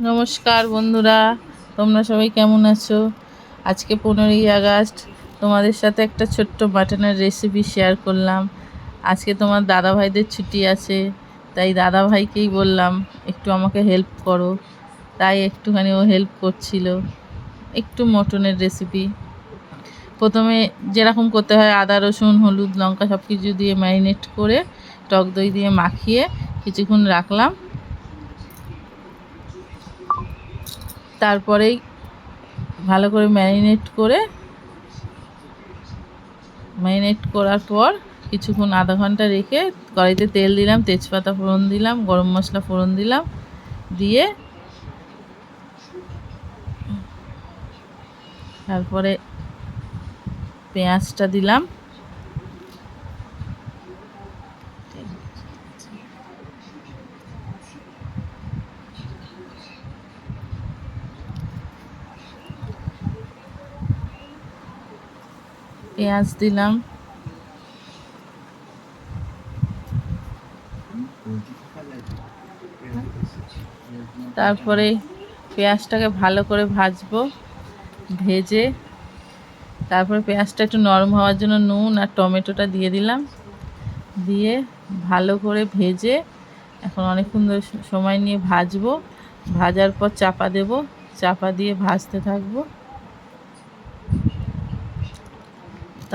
নমস্কার বন্ধুরা, তোমরা সবাই কেমন আছো? আজকে 15ই আগস্ট, তোমাদের সাথে একটা ছোট্ট মাটনের রেসিপি শেয়ার করলাম। আজকে তোমার দাদাভাইদের ছুটি আছে, তাই দাদাভাইকেই বললাম একটু আমাকে হেল্প করো। তাই একটুখানি ও হেল্প করছিল। একটু মটনের রেসিপি। প্রথমে যেরকম করতে হয়, আদা রসুন হলুদ লঙ্কা সব কিছু দিয়ে ম্যারিনেট করে টক দই দিয়ে মাখিয়ে কিছুক্ষণ রাখলাম। তারপরেই ভালো করে ম্যারিনেট করার পর কিছুক্ষণ আধা ঘন্টা রেখে কড়াইতে তেল দিলাম, তেজপাতা ফোড়ন দিলাম, গরম মশলা ফোড়ন দিলাম, দিয়ে তারপরে পেঁয়াজটা দিলাম। পেঁয়াজ দিলাম, তারপরে পেঁয়াজটাকে ভালো করে ভাজবো। ভেজে তারপরে পেঁয়াজটা একটু নরম হওয়ার জন্য নুন আর টমেটোটা দিয়ে দিলাম। দিয়ে ভালো করে ভেজে এখন অনেকক্ষণ ধরে সময় নিয়ে ভাজবো। ভাজার পর চাপা দেব, চাপা দিয়ে ভাজতে থাকবো।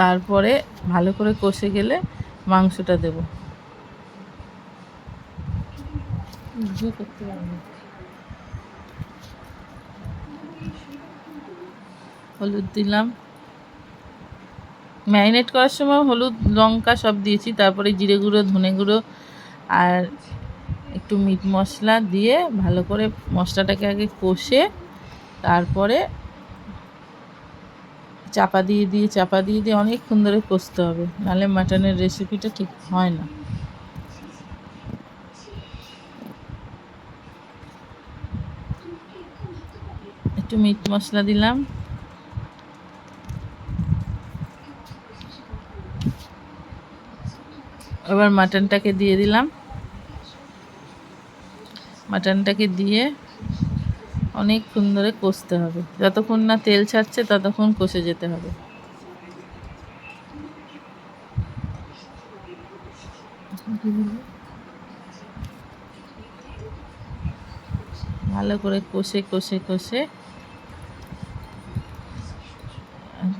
তারপরে ভালো করে কষে গেলে মাংসটা দেব। হলুদ দিলাম, ম্যারিনেট করার সময় হলুদ লঙ্কা সব দিয়েছি। তারপরে জিরে গুঁড়ো ধনে গুঁড়ো আর একটু মিট মশলা দিয়ে ভালো করে মশলাটাকে আগে কষে তারপরে চাপা দিয়ে অনেকক্ষণ ধরে কষতে হবে, নাহলে মাটনের রেসিপিটা ঠিক হয় না। একটু মিট মশলা দিলাম, এবার মাটনটাকে দিয়ে দিলাম। মাটনটাকে দিয়ে অনেকক্ষণ ধরে কষতে হবে, যতক্ষণ না তেল ছাড়ছে ততক্ষণ কষে যেতে হবে। ভালো করে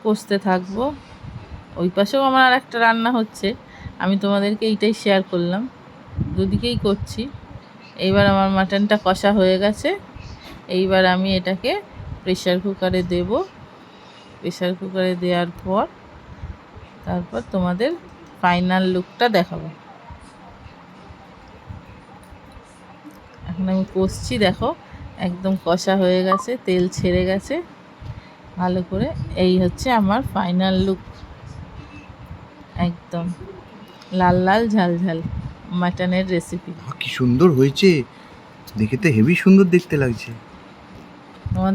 কষতে থাকবো। ওই পাশেও আমার আর একটা রান্না হচ্ছে, আমি তোমাদেরকে এইটাই শেয়ার করলাম, দুদিকেই করছি। এইবার আমার মাটনটা কষা হয়ে গেছে। এইবার আমি এটাকে প্রেসার কুকারে দেব। প্রেসার কুকারে দেওয়ার পর তারপর তোমাদের ফাইনাল লুকটা দেখাবো। এখন আমি কষছি, দেখো একদম কষা হয়ে গেছে, তেল ছেড়ে গেছে ভালো করে। এই হচ্ছে আমার ফাইনাল লুক, একদম লাল লাল ঝাল ঝাল মাটনের রেসিপি। কি সুন্দর হয়েছে, দেখে তো হেভি সুন্দর দেখতে লাগছে। তোমাদের